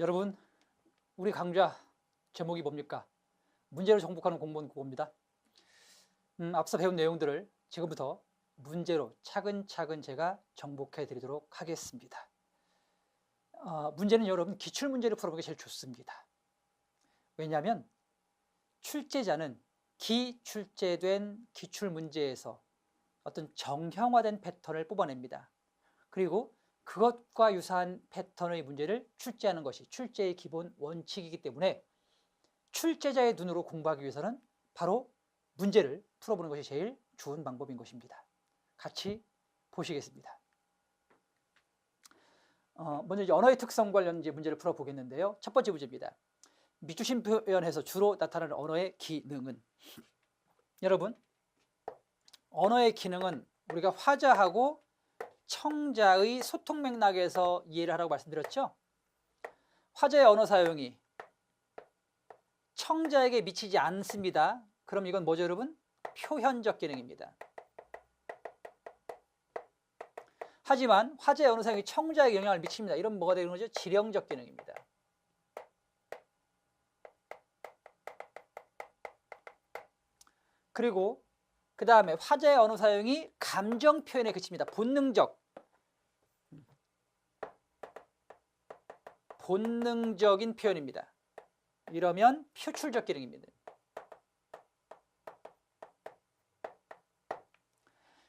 여러분, 우리 강좌 제목이 뭡니까? 문제로 정복하는 공무원 국어입니다. 앞서 배운 내용들을 지금부터 문제로 차근차근 제가 정복해 드리도록 하겠습니다. 문제는 여러분 기출문제를 풀어보는 게 제일 좋습니다. 왜냐하면 출제자는 기출제된 기출문제에서 어떤 정형화된 패턴을 뽑아냅니다. 그리고 그것과 유사한 패턴의 문제를 출제하는 것이 출제의 기본 원칙이기 때문에 출제자의 눈으로 공부하기 위해서는 바로 문제를 풀어보는 것이 제일 좋은 방법인 것입니다. 같이 보시겠습니다. 먼저 이제 언어의 특성 관련 이제 문제를 풀어보겠는데요. 첫 번째 문제입니다. 밑주신 표현에서 주로 나타나는 언어의 기능은? 여러분, 언어의 기능은 우리가 화자하고 청자의 소통 맥락에서 이해를 하라고 말씀드렸죠. 화자의 언어 사용이 청자에게 미치지 않습니다. 그럼 이건 뭐죠, 여러분? 표현적 기능입니다. 하지만 화자의 언어 사용이 청자에게 영향을 미칩니다. 이런 뭐가 되는 거죠? 지령적 기능입니다. 그리고 그 다음에 화자의 언어 사용이 감정 표현에 그칩니다. 본능적인 표현입니다. 이러면 표출적 기능입니다.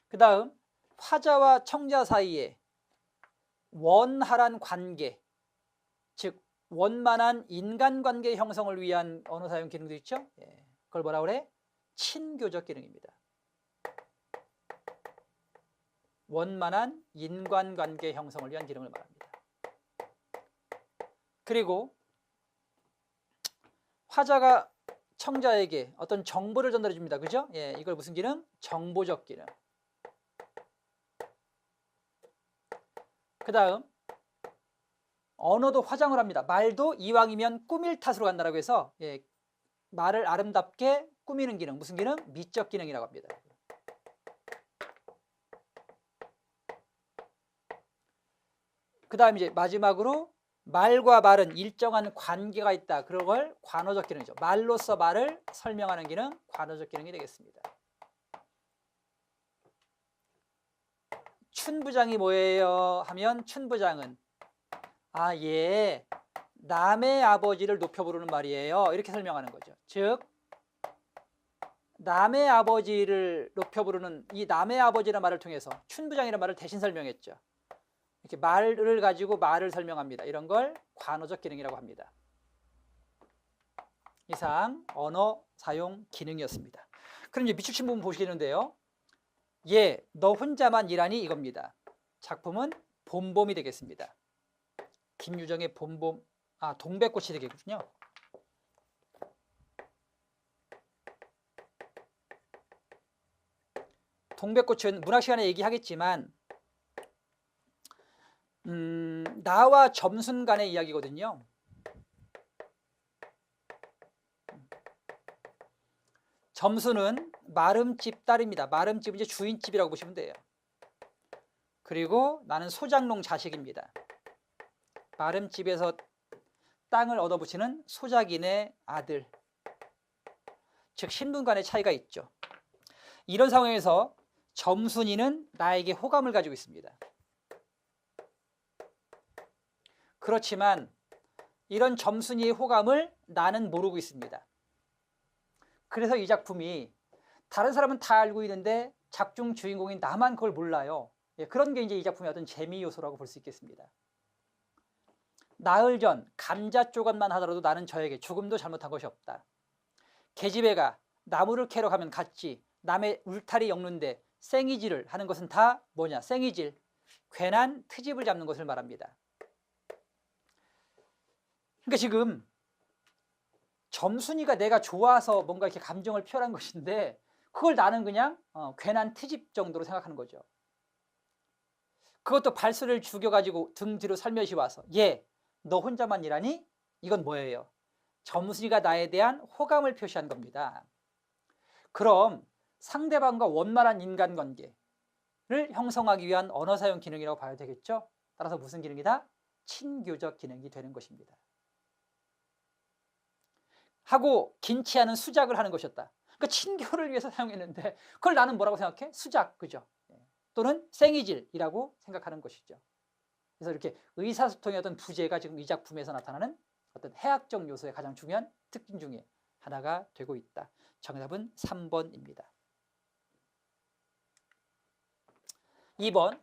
그 다음 화자와 청자 사이에 원활한 관계, 즉 원만한 인간관계 형성을 위한 언어 사용 기능도 있죠. 그걸 뭐라 그래? 친교적 기능입니다. 원만한 인간관계 형성을 위한 기능을 말합니다. 그리고 화자가 청자에게 어떤 정보를 전달해 줍니다. 그죠? 이걸 무슨 기능? 정보적 기능. 그 다음 언어도 화장을 합니다. 말도 이왕이면 꾸밀 탓으로 간다라고 해서 말을 아름답게 꾸미는 기능, 무슨 기능? 미적 기능이라고 합니다. 그 다음 이제 마지막으로 말과 말은 일정한 관계가 있다. 그런 걸 관어적 기능이죠. 말로써 말을 설명하는 기능, 관어적 기능이 되겠습니다. 춘부장이 뭐예요? 하면 춘부장은 남의 아버지를 높여 부르는 말이에요. 이렇게 설명하는 거죠. 즉 남의 아버지를 높여 부르는 이 남의 아버지라는 말을 통해서 춘부장이라는 말을 대신 설명했죠. 이렇게 말을 가지고 말을 설명합니다. 이런 걸 관어적 기능이라고 합니다. 이상 언어 사용 기능이었습니다. 그럼 이제 밑줄 친 부분 보시겠는데요. 너 혼자만 일하니 이겁니다. 작품은 봄봄이 되겠습니다. 김유정의 봄봄, 동백꽃이 되겠군요. 동백꽃은 문학 시간에 얘기하겠지만 나와 점순 간의 이야기거든요. 점순은 마름집 딸입니다. 마름집은 이제 주인집이라고 보시면 돼요. 그리고 나는 소장농 자식입니다. 마름집에서 땅을 얻어붙이는 소작인의 아들. 즉 신분 간의 차이가 있죠. 이런 상황에서 점순이는 나에게 호감을 가지고 있습니다. 그렇지만 이런 점순이의 호감을 나는 모르고 있습니다. 그래서 이 작품이 다른 사람은 다 알고 있는데 작중 주인공인 나만 그걸 몰라요. 그런 게 이제 이 작품의 어떤 재미 요소라고 볼 수 있겠습니다. 나흘 전 감자 조각만 하더라도 나는 저에게 조금도 잘못한 것이 없다. 계집애 가 나무를 캐러 가면 갔지. 남의 울타리 엮는데 생이질을 하는 것은 다 뭐냐? 생이질, 괜한 트집을 잡는 것을 말합니다. 그러니까 지금 점순이가 내가 좋아서 뭔가 이렇게 감정을 표현한 것인데 그걸 나는 그냥 괜한 트집 정도로 생각하는 거죠. 그것도 발소리를 죽여가지고 등 뒤로 살며시 와서 너 혼자만 일하니? 이건 뭐예요? 점순이가 나에 대한 호감을 표시한 겁니다. 그럼 상대방과 원만한 인간관계를 형성하기 위한 언어 사용 기능이라고 봐야 되겠죠? 따라서 무슨 기능이다? 친교적 기능이 되는 것입니다. 하고 긴치 않은 수작을 하는 것이었다. 그러니까 친교를 위해서 사용했는데 그걸 나는 뭐라고 생각해? 수작, 그죠? 또는 생이질이라고 생각하는 것이죠. 그래서 이렇게 의사소통의 어떤 부재가 지금 이 작품에서 나타나는 어떤 해학적 요소의 가장 중요한 특징 중에 하나가 되고 있다. 정답은 3번입니다. 2번,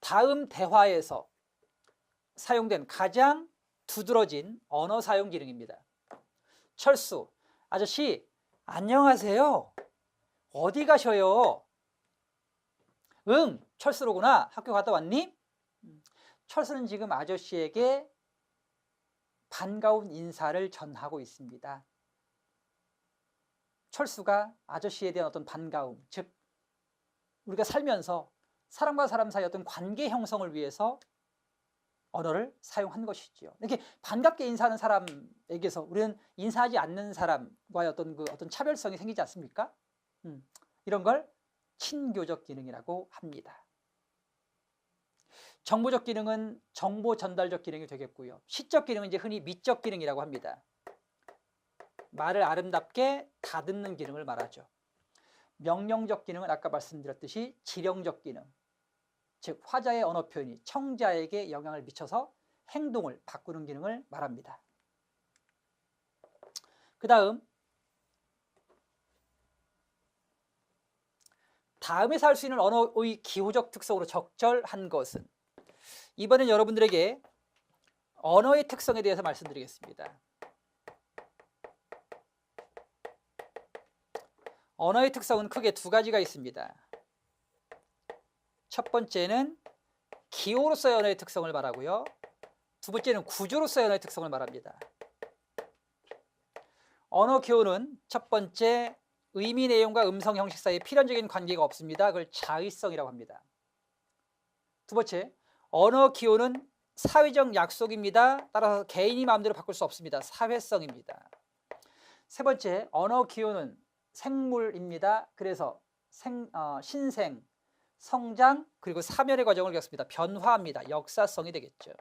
다음 대화에서 사용된 가장 두드러진 언어 사용 기능입니다. 철수, 아저씨 안녕하세요. 어디 가셔요? 응, 철수로구나. 학교 갔다 왔니? 철수는 지금 아저씨에게 반가운 인사를 전하고 있습니다. 철수가 아저씨에 대한 어떤 반가움, 즉 우리가 살면서 사람과 사람 사이 어떤 관계 형성을 위해서 언어를 사용한 것이지요. 이렇게 반갑게 인사하는 사람에게서 우리는 인사하지 않는 사람과의 어떤 차별성이 생기지 않습니까? 이런 걸 친교적 기능이라고 합니다. 정보적 기능은 정보 전달적 기능이 되겠고요. 시적 기능은 이제 흔히 미적 기능이라고 합니다. 말을 아름답게 다듬는 기능을 말하죠. 명령적 기능은 아까 말씀드렸듯이 지령적 기능, 즉 화자의 언어 표현이 청자에게 영향을 미쳐서 행동을 바꾸는 기능을 말합니다. 그 다음 다음에서 할 수 있는 언어의 기호적 특성으로 적절한 것은, 이번엔 여러분들에게 언어의 특성에 대해서 말씀드리겠습니다. 언어의 특성은 크게 두 가지가 있습니다. 첫 번째는 기호로서의 언어의 특성을 말하고요. 두 번째는 구조로서의 언어의 특성을 말합니다. 언어 기호는 첫 번째, 의미 내용과 음성 형식 사이에 필연적인 관계가 없습니다. 그걸 자의성이라고 합니다. 두 번째, 언어 기호는 사회적 약속입니다. 따라서 개인이 마음대로 바꿀 수 없습니다. 사회성입니다. 세 번째, 언어 기호는 생물입니다. 그래서 신생, 성장, 그리고 사멸의 과정을 겪습니다. 변화합니다. 역사성이 되겠죠.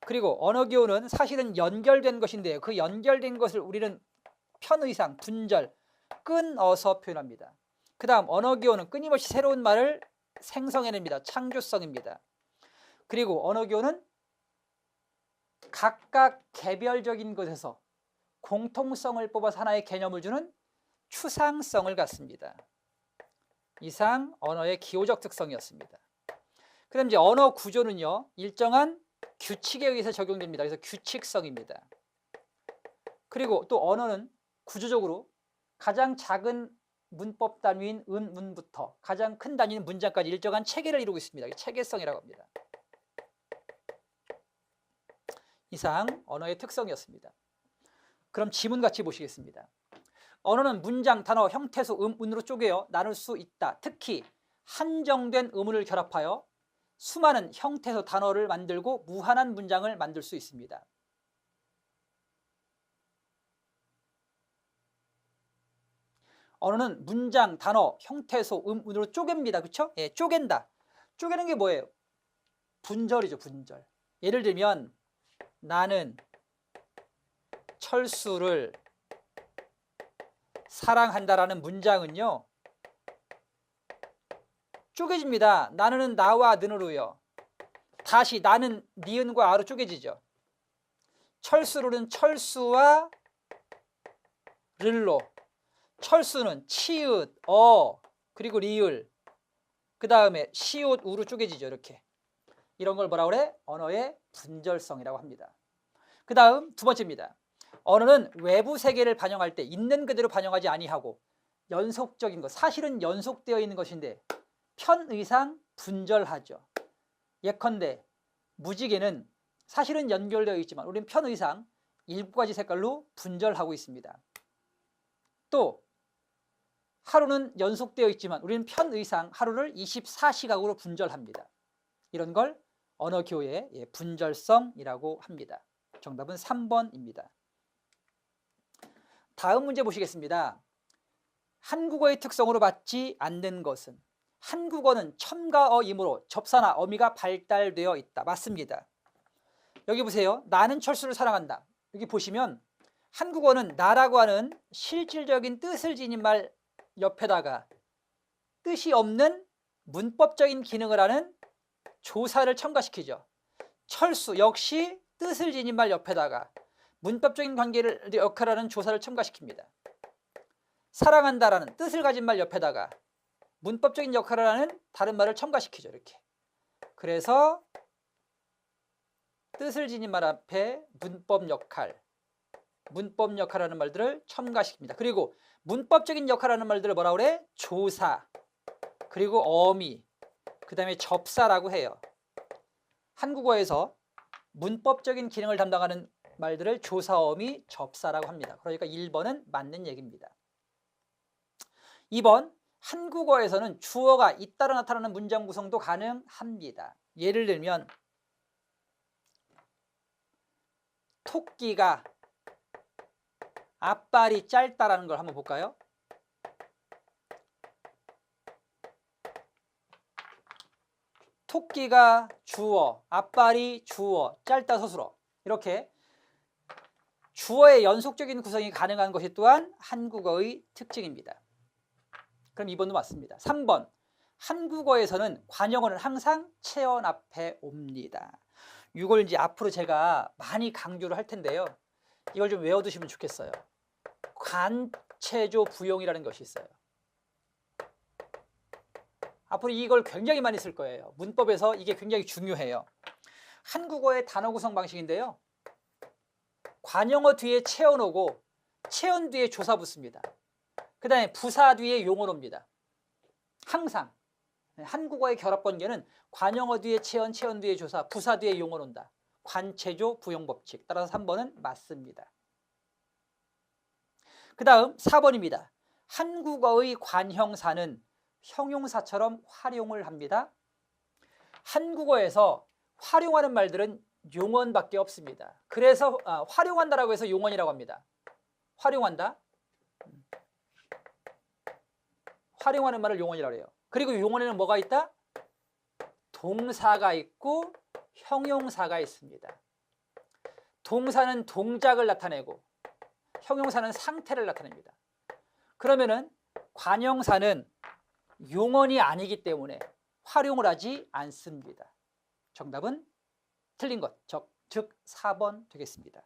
그리고 언어 기호는 사실은 연결된 것인데요. 그 연결된 것을 우리는 편의상, 분절, 끊어서 표현합니다. 그 다음 언어 기호는 끊임없이 새로운 말을 생성해냅니다. 창조성입니다. 그리고 언어 기호는 각각 개별적인 것에서 공통성을 뽑아서 하나의 개념을 주는 추상성을 갖습니다. 이상 언어의 기호적 특성이었습니다. 그 다음 이제 언어 구조는요, 일정한 규칙에 의해서 적용됩니다. 그래서 규칙성입니다. 그리고 또 언어는 구조적으로 가장 작은 문법 단위인 문부터 가장 큰 단위인 문장까지 일정한 체계를 이루고 있습니다. 체계성이라고 합니다. 이상 언어의 특성이었습니다. 그럼 지문 같이 보시겠습니다. 언어는 문장, 단어, 형태소, 운으로 쪼개어 나눌 수 있다. 특히 한정된 음을 결합하여 수많은 형태소, 단어를 만들고 무한한 문장을 만들 수 있습니다. 언어는 문장, 단어, 형태소, 운으로 쪼갭니다. 그렇죠? 예, 쪼갠다. 쪼개는 게 뭐예요? 분절이죠, 분절. 예를 들면 나는 철수를 사랑한다라는 문장은요, 쪼개집니다. 나는 나와 는으로요. 다시 나는 니은과 아로 쪼개지죠. 철수로는 철수와 를로, 철수는 치읓, 그리고 리을, 그 다음에 시옷, 우로 쪼개지죠. 이렇게. 이런 걸 뭐라 그래? 언어의 분절성이라고 합니다. 그 다음 두 번째입니다. 언어는 외부 세계를 반영할 때 있는 그대로 반영하지 아니하고 연속적인 것, 사실은 연속되어 있는 것인데 편의상 분절하죠. 예컨대 무지개는 사실은 연결되어 있지만 우리는 편의상 7가지 색깔로 분절하고 있습니다. 또 하루는 연속되어 있지만 우리는 편의상 하루를 24시각으로 분절합니다. 이런 걸 언어 기호의 분절성이라고 합니다. 정답은 3번입니다. 다음 문제 보시겠습니다. 한국어의 특성으로 받지 않는 것은, 한국어는 첨가어이므로 접사나 어미가 발달되어 있다. 맞습니다. 여기 보세요. 나는 철수를 사랑한다. 여기 보시면 한국어는 나라고 하는 실질적인 뜻을 지닌 말 옆에다가 뜻이 없는 문법적인 기능을 하는 조사를 첨가시키죠. 철수 역시 뜻을 지닌 말 옆에다가 문법적인 관계를 역할하는 조사를 첨가시킵니다. 사랑한다라는 뜻을 가진 말 옆에다가 문법적인 역할을 하는 다른 말을 첨가시키죠. 이렇게. 그래서 뜻을 지닌 말 앞에 문법 역할하는 말들을 첨가시킵니다. 그리고 문법적인 역할하는 말들을 뭐라 그래? 조사, 그리고 어미, 그 다음에 접사라고 해요. 한국어에서 문법적인 기능을 담당하는 말들을 조사, 어미, 접사라고 합니다. 그러니까 1번은 맞는 얘기입니다. 2번, 한국어에서는 주어가 잇따라 나타나는 문장 구성도 가능합니다. 예를 들면 토끼가 앞발이 짧다라는 걸 한번 볼까요? 토끼가 주어, 앞발이 주어, 짧다 서술어. 이렇게 주어의 연속적인 구성이 가능한 것이 또한 한국어의 특징입니다. 그럼 2번도 맞습니다. 3번, 한국어에서는 관용어는 항상 체언 앞에 옵니다. 이걸 이제 앞으로 제가 많이 강조를 할 텐데요. 이걸 좀 외워두시면 좋겠어요. 관체조 부용이라는 것이 있어요. 앞으로 이걸 굉장히 많이 쓸 거예요. 문법에서 이게 굉장히 중요해요. 한국어의 단어 구성 방식인데요. 관용어 뒤에 체언 오고 체언 뒤에 조사 붙습니다. 그 다음에 부사 뒤에 용어로 옵니다. 항상 한국어의 결합 관계는 관용어 뒤에 체언, 체언 뒤에 조사, 부사 뒤에 용어로 온다. 관체조 부용 법칙. 따라서 3번은 맞습니다. 그 다음 4번입니다. 한국어의 관형사는 형용사처럼 활용을 합니다. 한국어에서 활용하는 말들은 용언밖에 없습니다. 그래서 활용한다라고 해서 용언이라고 합니다. 활용한다. 활용하는 말을 용언이라고 해요. 그리고 용언에는 뭐가 있다? 동사가 있고 형용사가 있습니다. 동사는 동작을 나타내고 형용사는 상태를 나타냅니다. 그러면은 관형사는 용언이 아니기 때문에 활용을 하지 않습니다. 정답은 틀린 것, 즉 4번 되겠습니다.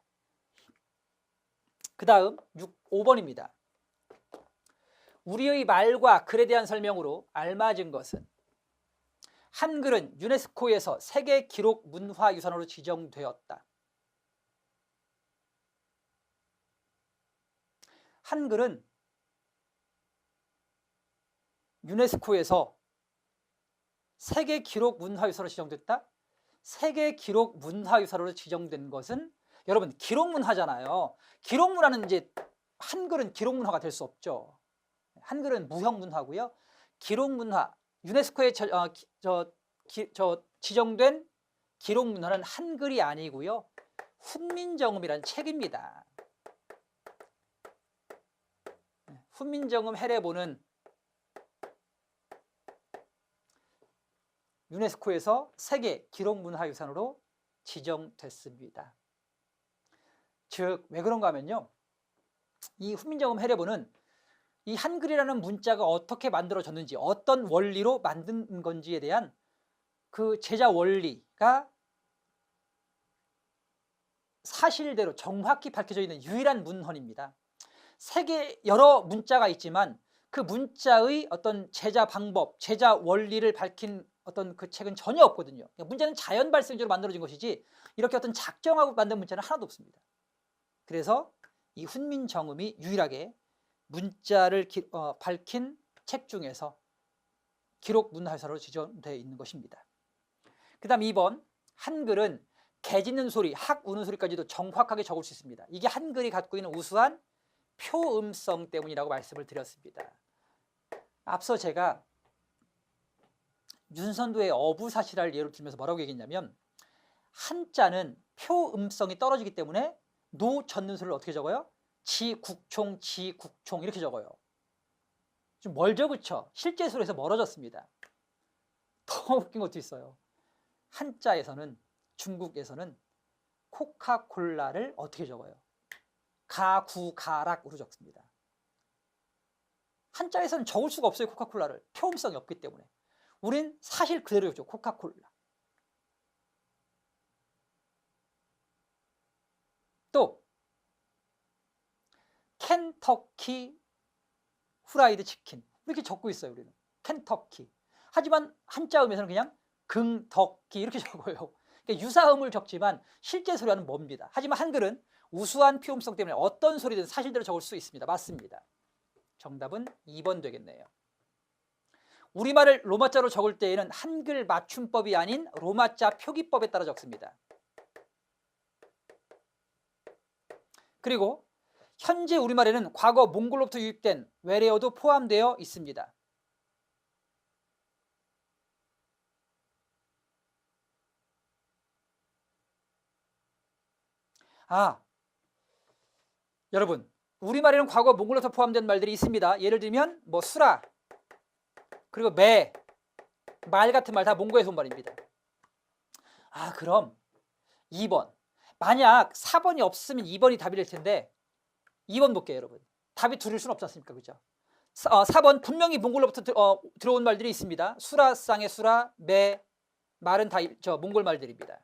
그 다음 5번입니다. 우리의 말과 글에 대한 설명으로 알맞은 것은 한글은 유네스코에서 세계 기록 문화유산으로 지정되었다. 한글은 유네스코에서 세계 기록 문화유산으로 지정됐다? 세계 기록 문화유산으로 지정된 것은 여러분 기록 문화잖아요. 기록 문화는 이제 한글은 기록 문화가 될 수 없죠. 한글은 무형 문화고요. 기록 문화, 유네스코에 지정된 기록 문화는 한글이 아니고요. 훈민정음이라는 책입니다. 훈민정음 해례본은 유네스코에서 세계 기록문화유산으로 지정됐습니다. 즉, 왜 그런가 하면요. 이 훈민정음 해례본은 이 한글이라는 문자가 어떻게 만들어졌는지, 어떤 원리로 만든 건지에 대한 그 제자 원리가 사실대로 정확히 밝혀져 있는 유일한 문헌입니다. 세계 여러 문자가 있지만 그 문자의 어떤 제자 방법, 제자 원리를 밝힌 어떤 그 책은 전혀 없거든요. 문자는 자연 발생적으로 만들어진 것이지 이렇게 어떤 작정하고 만든 문자는 하나도 없습니다. 그래서 이 훈민정음이 유일하게 문자를 밝힌 책 중에서 기록 문화유산으로 지정되어 있는 것입니다. 그 다음 2번, 한글은 개 짖는 소리, 학 우는 소리까지도 정확하게 적을 수 있습니다. 이게 한글이 갖고 있는 우수한 표음성 때문이라고 말씀을 드렸습니다. 앞서 제가 윤선도의 어부사시라를 예로 들면서 뭐라고 얘기했냐면 한자는 표음성이 떨어지기 때문에 노 젓는 소리를 어떻게 적어요? 지국총, 지국총 이렇게 적어요. 좀 멀죠, 그렇죠? 실제소리에서 멀어졌습니다. 더 웃긴 것도 있어요. 한자에서는, 중국에서는 코카콜라를 어떻게 적어요? 가구가락으로 적습니다. 한자에서는 적을 수가 없어요. 코카콜라를. 표음성이 없기 때문에. 우린 사실 그대로죠. 코카콜라. 또 켄터키 후라이드 치킨 이렇게 적고 있어요. 우리는 켄터키. 하지만 한자음에서는 그냥 긍덕기 이렇게 적어요. 그러니까 유사음을 적지만 실제 소리와는 멉니다. 하지만 한글은 우수한 피음성 때문에 어떤 소리든 사실대로 적을 수 있습니다. 맞습니다. 정답은 2번 되겠네요. 우리말을 로마자로 적을 때에는 한글 맞춤법이 아닌 로마자 표기법에 따라 적습니다. 그리고 현재 우리말에는 과거 몽골로부터 유입된 외래어도 포함되어 있습니다. 여러분, 우리말에는 과거 몽골로부터 포함된 말들이 있습니다. 예를 들면 뭐 수라, 그리고 매, 말 같은 말 다 몽고에서 온 말입니다. 그럼 2번. 만약 4번이 없으면 2번이 답이 될 텐데 2번 볼게요, 여러분. 답이 둘일 수는 없지 않습니까? 그죠? 4번 분명히 몽골로부터 들어온 말들이 있습니다. 수라, 쌍의 수라, 매, 말은 다 몽골 말들입니다.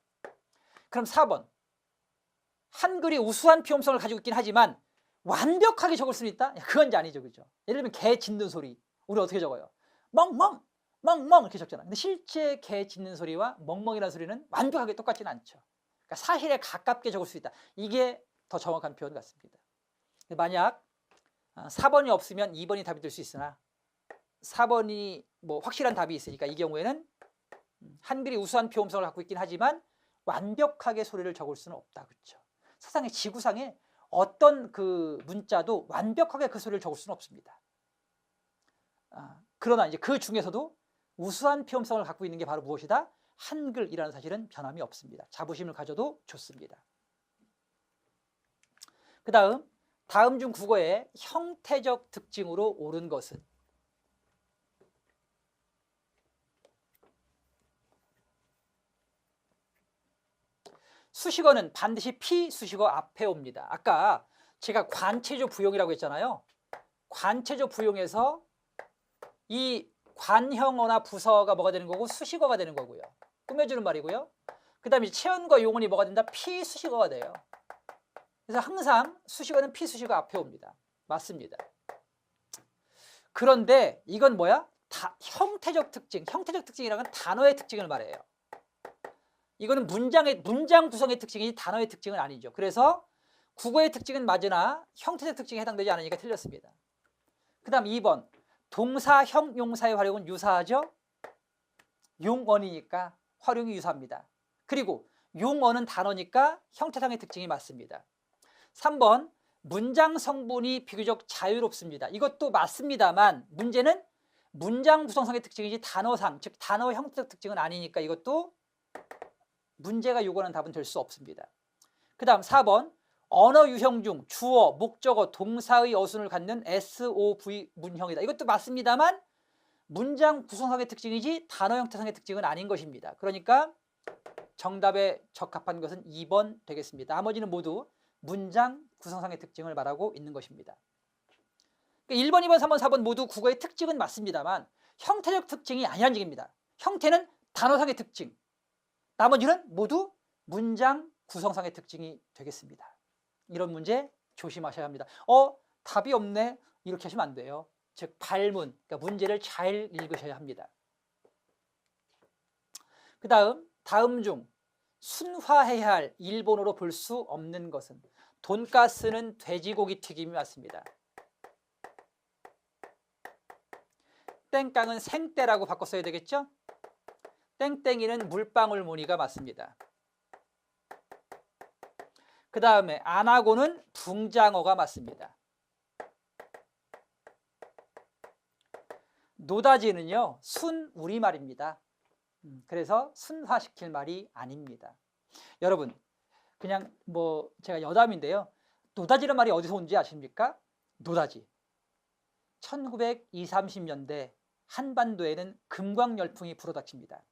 그럼 4번. 한글이 우수한 피음성을 가지고 있긴 하지만 완벽하게 적을 수는 있다? 그건 이제 아니죠. 그죠? 예를 들면 개 짖는 소리. 우리 어떻게 적어요? 멍멍, 멍멍 이렇게 적잖아. 근데 실제 개 짖는 소리와 멍멍이라는 소리는 완벽하게 똑같지는 않죠. 그러니까 사실에 가깝게 적을 수 있다. 이게 더 정확한 표현 같습니다. 만약 4번이 없으면 2번이 답이 될 수 있으나 4번이 뭐 확실한 답이 있으니까 이 경우에는 한글이 우수한 표음성을 갖고 있긴 하지만 완벽하게 소리를 적을 수는 없다. 그렇죠? 세상에 지구상에 어떤 그 문자도 완벽하게 그 소리를 적을 수는 없습니다. 그러나 이제 그 중에서도 우수한 표음성을 갖고 있는 게 바로 무엇이다? 한글이라는 사실은 변함이 없습니다. 자부심을 가져도 좋습니다. 그 다음 중 국어의 형태적 특징으로 옳은 것은? 수식어는 반드시 피수식어 앞에 옵니다. 아까 제가 관체조 부용이라고 했잖아요. 관체조 부용에서 이 관형어나 부서가 뭐가 되는 거고 수식어가 되는 거고요. 꾸며주는 말이고요. 그 다음에 체언과 용언이 뭐가 된다? 피수식어가 돼요. 그래서 항상 수식어는 피수식어 앞에 옵니다. 맞습니다. 그런데 이건 뭐야? 형태적 특징. 형태적 특징이라는 건 단어의 특징을 말해요. 이거는 문장 구성의 특징이지 단어의 특징은 아니죠. 그래서 국어의 특징은 맞으나 형태적 특징에 해당되지 않으니까 틀렸습니다. 그 다음 2번. 동사, 형, 용사의 활용은 유사하죠? 용언이니까 활용이 유사합니다. 그리고 용언은 단어니까 형태상의 특징이 맞습니다. 3번. 문장 성분이 비교적 자유롭습니다. 이것도 맞습니다만 문제는 문장 구성상의 특징이지 단어상, 즉 단어 형태적 특징은 아니니까 이것도 문제가 요구하는 답은 될 수 없습니다. 그 다음 4번. 언어 유형 중 주어, 목적어, 동사의 어순을 갖는 SOV 문형이다. 이것도 맞습니다만 문장 구성상의 특징이지 단어 형태상의 특징은 아닌 것입니다. 그러니까 정답에 적합한 것은 2번 되겠습니다. 나머지는 모두 문장 구성상의 특징을 말하고 있는 것입니다. 1번, 2번, 3번, 4번 모두 국어의 특징은 맞습니다만 형태적 특징이 아니라는 얘기입니다. 형태는 단어상의 특징, 나머지는 모두 문장 구성상의 특징이 되겠습니다. 이런 문제 조심하셔야 합니다. 답이 없네 이렇게 하시면 안 돼요. 즉 발문, 그러니까 문제를 잘 읽으셔야 합니다. 그 다음 중 순화해야 할 일본어로 볼 수 없는 것은? 돈가스는 돼지고기 튀김이 맞습니다. 땡깡은 생떼라고 바꿔 써야 되겠죠? 땡땡이는 물방울 무늬가 맞습니다. 그 다음에 안하고는 붕장어가 맞습니다. 노다지는요 순 우리말입니다. 그래서 순화시킬 말이 아닙니다. 여러분 그냥 뭐 제가 여담인데요. 노다지란 말이 어디서 온지 아십니까? 노다지. 1920, 30년대 한반도에는 금광열풍이 불어닥칩니다.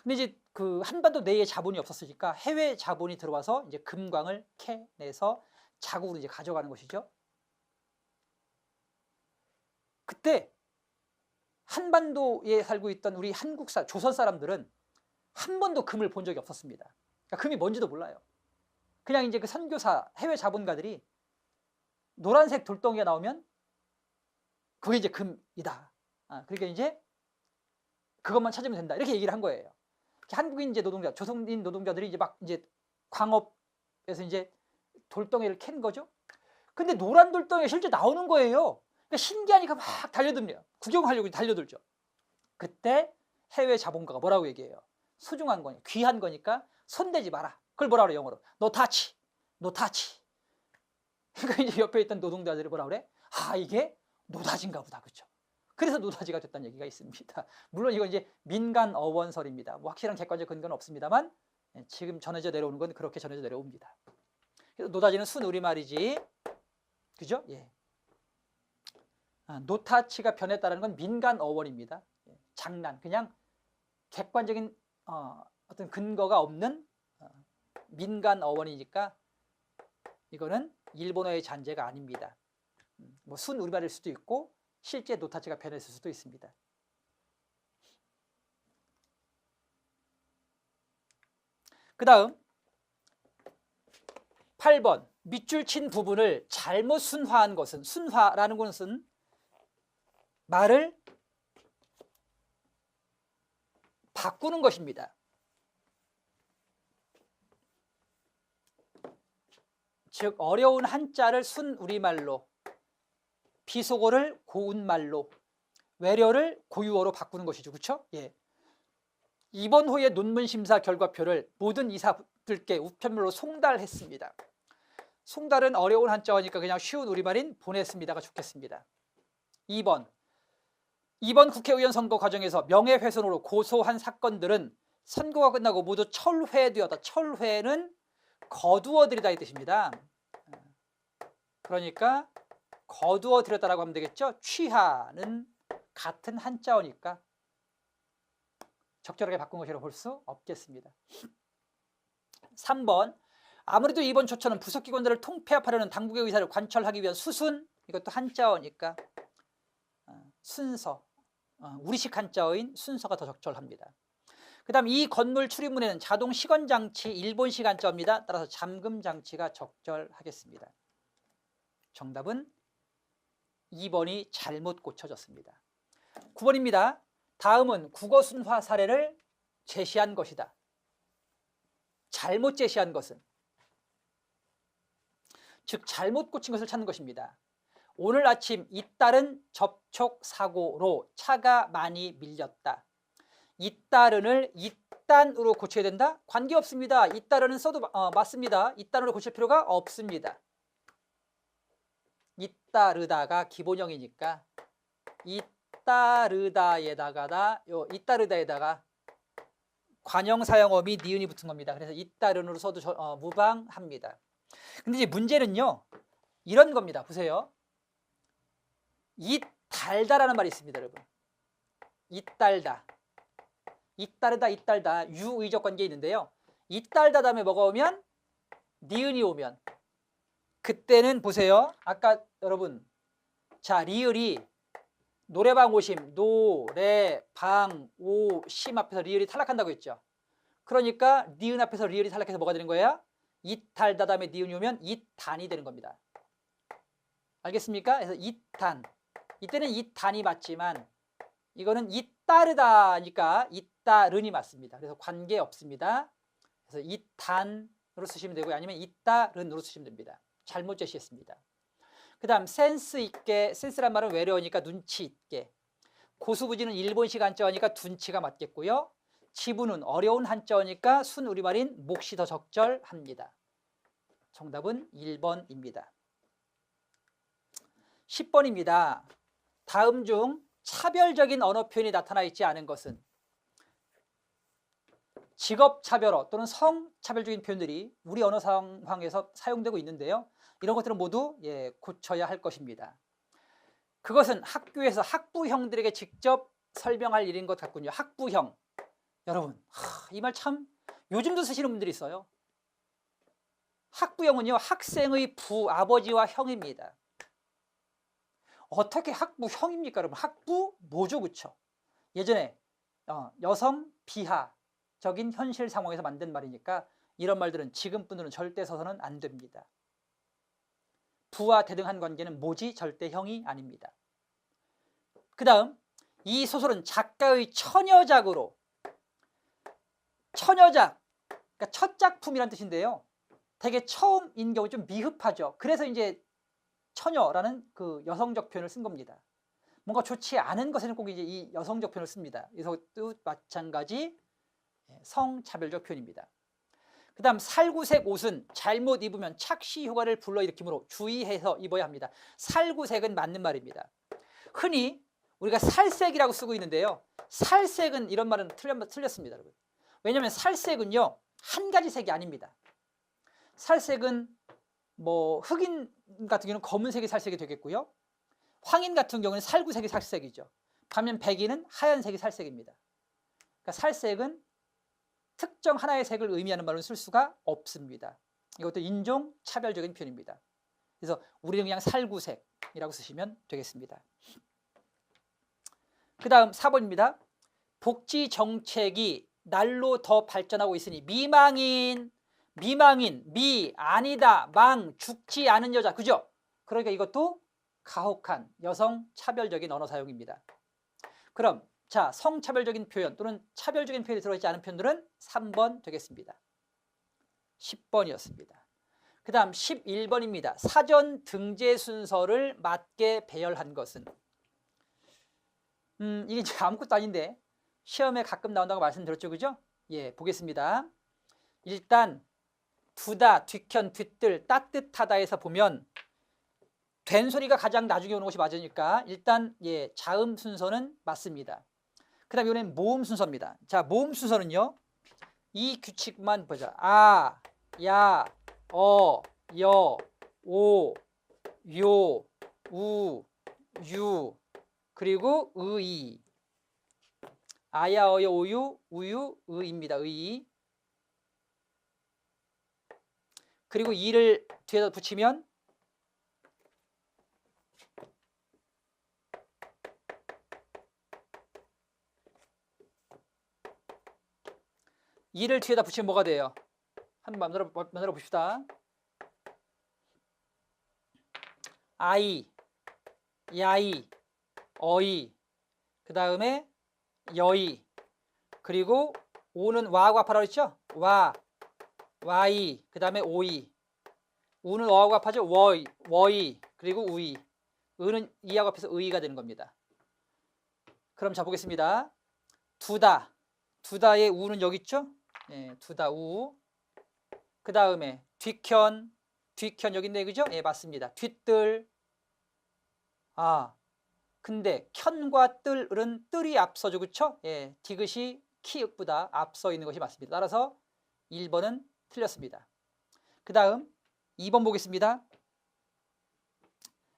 근데 이제 그 한반도 내에 자본이 없었으니까 해외 자본이 들어와서 이제 금광을 캐내서 자국으로 이제 가져가는 것이죠. 그때 한반도에 살고 있던 우리 조선 사람들은 한 번도 금을 본 적이 없었습니다. 그러니까 금이 뭔지도 몰라요. 그냥 이제 그 선교사, 해외 자본가들이 노란색 돌덩이가 나오면 그게 이제 금이다. 그러니까 이제 그것만 찾으면 된다. 이렇게 얘기를 한 거예요. 한국인 이제 노동자, 조선인 노동자들이 이제 막 이제 광업에서 이제 돌덩이를 캐는 거죠. 근데 노란 돌덩이가 실제 나오는 거예요. 그러니까 신기하니까 막 달려듭니다. 구경하려고 달려들죠. 그때 해외 자본가가 뭐라고 얘기해요? 소중한 거니까, 귀한 거니까 손대지 마라. 그걸 뭐라 그래, 영어로? No touch, no touch. 그러니까 이제 옆에 있던 노동자들이 뭐라 그래? 이게 노다지인가 보다, 그렇죠? 그래서 노다지가 됐다는 얘기가 있습니다. 물론 이건 이제 민간 어원설입니다. 뭐 확실한 객관적 근거는 없습니다만 지금 전해져 내려오는 건 그렇게 전해져 내려옵니다. 그래서 노다지는 순우리말이지, 그죠? 예. 노타치가 변했다는 건 민간 어원입니다. 장난, 그냥 객관적인 어떤 근거가 없는 민간 어원이니까 이거는 일본어의 잔재가 아닙니다. 뭐 순우리말일 수도 있고 실제 노타치가 변했을 수도 있습니다. 그 다음 8번 밑줄 친 부분을 잘못 순화한 것은, 순화라는 것은 말을 바꾸는 것입니다. 즉 어려운 한자를 순우리말로, 비속어를 고운말로, 외려를 고유어로 바꾸는 것이죠. 그렇죠? 예. 이번 호의 논문 심사 결과표를 모든 이사들께 우편물로 송달했습니다. 송달은 어려운 한자어니까 그냥 쉬운 우리말인 보냈습니다가 좋겠습니다. 2번 이번 국회의원 선거 과정에서 명예훼손으로 고소한 사건들은 선거가 끝나고 모두 철회되었다. 철회는 거두어들이다 이 뜻입니다. 그러니까 거두어들였다라고 하면 되겠죠. 취하는 같은 한자어니까 적절하게 바꾼 것이라고 볼 수 없겠습니다. 3번 아무래도 이번 조처는 부속기관들을 통폐합하려는 당국의 의사를 관철하기 위한 수순, 이것도 한자어니까 순서, 우리식 한자어인 순서가 더 적절합니다. 그 다음 이 건물 출입문에는 자동 시건장치, 일본식 한자어입니다. 따라서 잠금장치가 적절하겠습니다. 정답은 2번이 잘못 고쳐졌습니다. 9번입니다. 다음은 국어순화 사례를 제시한 것이다. 잘못 제시한 것은, 즉 잘못 고친 것을 찾는 것입니다. 오늘 아침 잇따른 접촉사고로 차가 많이 밀렸다. 잇따른을 잇단으로 고쳐야 된다? 관계없습니다. 잇따른은 써도 맞습니다. 잇단으로 고칠 필요가 없습니다. 잇따르다가 기본형이니까 잇따르다에다가 관형 사용어미 니은이 붙은 겁니다. 그래서 잇따른으로 써도 무방합니다. 근데 이제 문제는요, 이런 겁니다. 보세요. 잇달다라는 말이 있습니다, 여러분. 잇달다, 잇따르다, 잇달다, 유의적 관계에 있는데요. 잇달다 다음에 뭐가 오면, 니은이 오면, 그때는 보세요. 아까 여러분, 자, 리을이 노래방 오심, 노래방 오심 앞에서 리을이 탈락한다고 했죠. 그러니까 니은 앞에서 리을이 탈락해서 뭐가 되는 거예요? 잇달다 다음에 니은이 오면 잇단이 되는 겁니다. 알겠습니까? 그래서 잇단, 이때는 잇단이 맞지만 이거는 잇따르다니까 잇따른이 맞습니다. 그래서 관계 없습니다. 그래서 잇단으로 쓰시면 되고요. 아니면 잇따른으로 쓰시면 됩니다. 잘못 제시했습니다. 그 다음 센스 있게, 센스란 말은 외래어니까 눈치 있게, 고수부지는 일본식 한자어니까 둔치가 맞겠고요. 지부는 어려운 한자어니까 순우리말인 몫이 더 적절합니다. 정답은 1번입니다. 10번입니다. 다음 중 차별적인 언어 표현이 나타나 있지 않은 것은, 직업차별어 또는 성차별적인 표현들이 우리 언어 상황에서 사용되고 있는데요. 이런 것들은 모두 고쳐야 할 것입니다. 그것은 학교에서 학부형들에게 직접 설명할 일인 것 같군요. 학부형. 여러분, 이 말 참 요즘도 쓰시는 분들이 있어요. 학부형은요, 학생의 부아버지와 형입니다. 어떻게 학부형입니까, 여러분? 학부모죠, 그쵸? 예전에 여성 비하적인 현실 상황에서 만든 말이니까 이런 말들은 지금 분들은 절대 써서는 안 됩니다. 부와 대등한 관계는 모지 절대 형이 아닙니다. 그 다음 이 소설은 작가의 처녀작으로, 처녀작, 그러니까 첫 작품이란 뜻인데요. 되게 처음인 경우 좀 미흡하죠. 그래서 이제 처녀라는 그 여성적 표현을 쓴 겁니다. 뭔가 좋지 않은 것에는 꼭 이제 이 여성적 표현을 씁니다. 이것도 마찬가지 성차별적 표현입니다. 그 다음 살구색 옷은 잘못 입으면 착시 효과를 불러일으키므로 주의해서 입어야 합니다. 살구색은 맞는 말입니다. 흔히 우리가 살색이라고 쓰고 있는데요. 살색은 이런 말은 틀렸습니다, 여러분. 왜냐하면 살색은요, 한 가지 색이 아닙니다. 살색은 뭐 흑인 같은 경우는 검은색이 살색이 되겠고요. 황인 같은 경우는 살구색이 살색이죠. 반면 백인은 하얀색이 살색입니다. 그러니까 살색은 특정 하나의 색을 의미하는 말로 쓸 수가 없습니다. 이것도 인종 차별적인 표현입니다. 그래서 우리는 그냥 살구색이라고 쓰시면 되겠습니다. 그 다음 4번입니다. 복지 정책이 날로 더 발전하고 있으니 미망인, 미, 아니다, 망, 죽지 않은 여자, 그죠? 그러니까 이것도 가혹한 여성 차별적인 언어 사용입니다. 그럼 자, 성차별적인 표현 또는 차별적인 표현이 들어있지 않은 표현들은 3번 되겠습니다. 10번이었습니다. 그 다음 11번입니다. 사전 등재 순서를 맞게 배열한 것은, 이게 아무것도 아닌데 시험에 가끔 나온다고 말씀드렸죠, 그죠? 예, 보겠습니다. 일단 두다, 뒤편, 뒤뜰, 따뜻하다에서 보면 된 소리가 가장 나중에 오는 것이 맞으니까 일단 예, 자음 순서는 맞습니다. 그 다음 이번엔 모음 순서입니다. 자, 모음 순서는요, 이 규칙만 보자. 아, 야, 어, 여, 오, 요, 우, 유, 그리고 의. 아야, 어여, 오유, 우유, 의입니다. 의. 그리고 이를 뒤에다 붙이면 이를 뒤에다 붙이면 뭐가 돼요? 한번 만들어 봅시다. 아이, 야이, 어이, 그 다음에 여이, 그리고 오는 와하고 합하라고 했죠? 와, 와이, 그 다음에 오이. 우는 어하고 합하죠? 워이, 워이, 그리고 우이. 의는 이하고 합해서 의가 되는 겁니다. 그럼 자 보겠습니다. 두다, 두다의 우는 여기 있죠? 예, 두다, 우. 그 다음에 뒤켠, 뒤켠 여기 있네, 그죠? 예, 맞습니다. 뒤뜰. 아, 근데 켠과 뜰은 뜰이 앞서죠, 그쵸? 예, 디귿이 키읔보다 앞서 있는 것이 맞습니다. 따라서 1번은 틀렸습니다. 그 다음 2번 보겠습니다.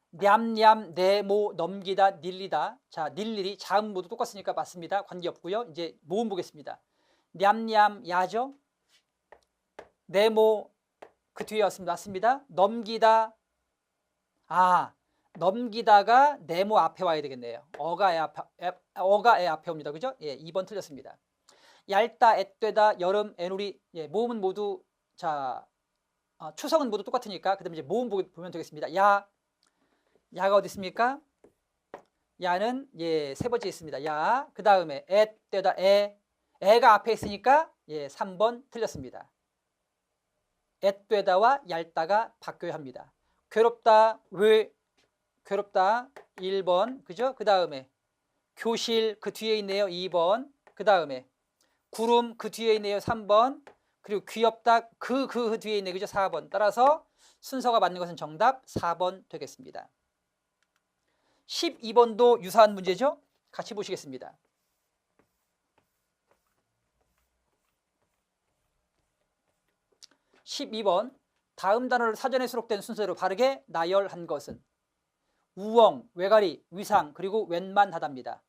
냠냠, 네모, 넘기다, 닐리다. 자, 닐리리 자음 모두 똑같으니까 맞습니다. 관계없고요. 이제 모음 보겠습니다. 냠냠, 야죠. 네모 그 뒤에 왔습니다. 맞습니다. 넘기다. 아, 넘기다가 네모 앞에 와야 되겠네요. 어가 애 앞에 옵니다. 그죠? 예, 2번 틀렸습니다. 얇다, 앳되다, 여름, 애누리. 예, 모음은 모두 자, 추성은 모두 똑같으니까 그다음에 이제 모음 보면 되겠습니다. 야, 야가 어디 있습니까? 야는 예, 세 번째 있습니다. 야. 그다음에 앳되다, 애가 앞에 있으니까 예, 3번 틀렸습니다. 앳되다와 얇다가 바뀌어야 합니다. 괴롭다, 왜 괴롭다 1번, 그죠? 그 다음에 교실 그 뒤에 있네요. 2번. 그 다음에 구름 그 뒤에 있네요. 3번. 그리고 귀엽다 그 뒤에 있네요. 그죠? 4번. 따라서 순서가 맞는 것은 정답 4번 되겠습니다. 12번도 유사한 문제죠? 같이 보시겠습니다. 12번. 다음 단어를 사전에 수록된 순서대로 바르게 나열한 것은 우엉, 외가리, 위상, 그리고 웬만하답니다.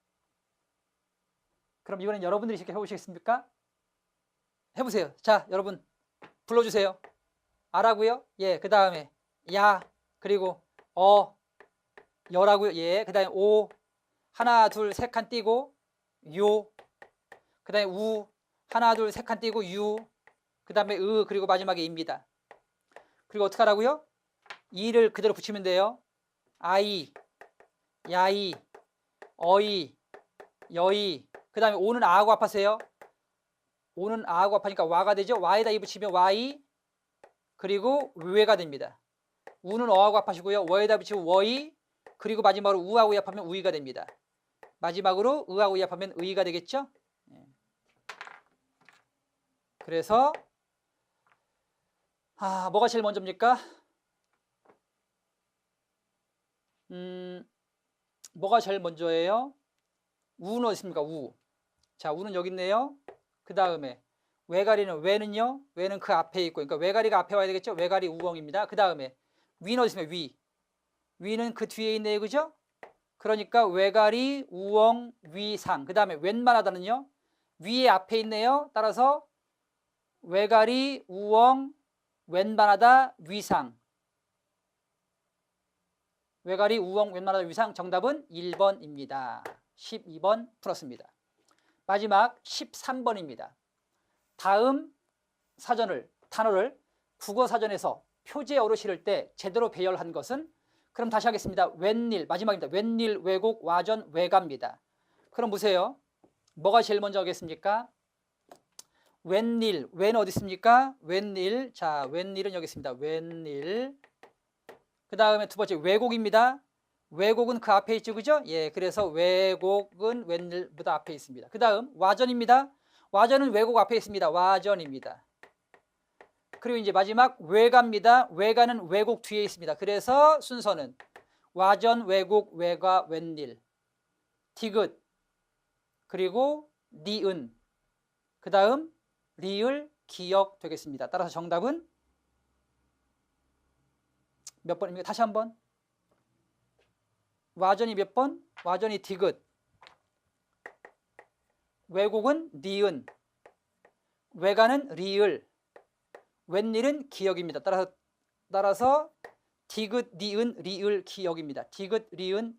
그럼 이번엔 여러분들이 직접 해보시겠습니까? 해보세요. 자, 여러분 불러주세요. 아라고요? 예, 그 다음에 야, 그리고 여라고요? 예, 그 다음에 오, 하나, 둘, 세 칸 띄고 요, 그 다음에 우, 하나, 둘, 세 칸 띄고 유, 그 다음에 그리고 마지막에 입니다. 그리고 어떻게 하라고요? 이를 그대로 붙이면 돼요. 아이, 야이, 어이, 여이, 그 다음에 오는 아하고 합하세요. 오는 아하고 합하니까 와가 되죠. 와에다 이 붙이면 와이, 그리고 외가 됩니다. 우는 어하고 합하시고요. 워에다 붙이면 워이, 그리고 마지막으로 우하고 합하면 우이가 됩니다. 마지막으로 의하고 합하면 의가 되겠죠. 그래서 뭐가 제일 먼저입니까? 뭐가 제일 먼저예요? 우는 어디 있습니까? 우. 자, 우는 여기 있네요. 그 다음에 외가리는 외는요? 외는 그 앞에 있고, 그러니까 외가리가 앞에 와야 되겠죠? 외가리 우엉입니다. 그 다음에 위는 어디 있습니까? 위. 위는 그 뒤에 있네요, 그죠? 그러니까 외가리 우엉 위상. 그 다음에 웬만하다는요? 위에 앞에 있네요. 따라서 외가리 우엉 웬만하다 위상. 외가리 우엉 웬만하다 위상. 정답은 1번입니다. 12번 풀었습니다. 마지막 13번입니다. 다음 단어를 국어사전에서 표제어로 실을 때 제대로 배열한 것은, 그럼 다시 하겠습니다. 웬일, 마지막입니다. 웬일, 왜곡, 와전, 외가입니다. 그럼 보세요. 뭐가 제일 먼저 하겠습니까? 웬일, 웬 어디 있습니까? 웬일, 자, 웬일은 여기 있습니다. 웬일. 그 다음에 두 번째 왜곡입니다. 왜곡은 그 앞에 있죠, 그죠? 예, 그래서 왜곡은 웬일보다 앞에 있습니다. 그 다음 와전입니다. 와전은 왜곡 앞에 있습니다. 와전입니다. 그리고 이제 마지막 외가입니다. 외가는 왜곡 뒤에 있습니다. 그래서 순서는 와전, 왜곡, 외가, 웬일, 디귿, 그리고 니은, 그 다음 리을, 기역 되겠습니다. 따라서 정답은 몇 번입니까? 다시 한번. 와전이 몇 번? 와전이 디귿, 왜곡은 니은, 외가는 리을, 웬일은 기역입니다. 따라서 디귿, 니은, 리을, 기역입니다. 디귿, 니은,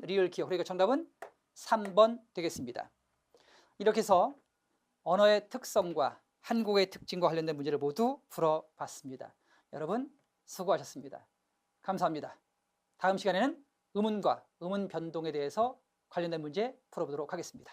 리을, 기역. 그러니까 정답은 3번 되겠습니다. 이렇게 해서 언어의 특성과 한국의 특징과 관련된 문제를 모두 풀어봤습니다. 여러분 수고하셨습니다. 감사합니다. 다음 시간에는 음운과 음운 변동에 대해서 관련된 문제 풀어보도록 하겠습니다.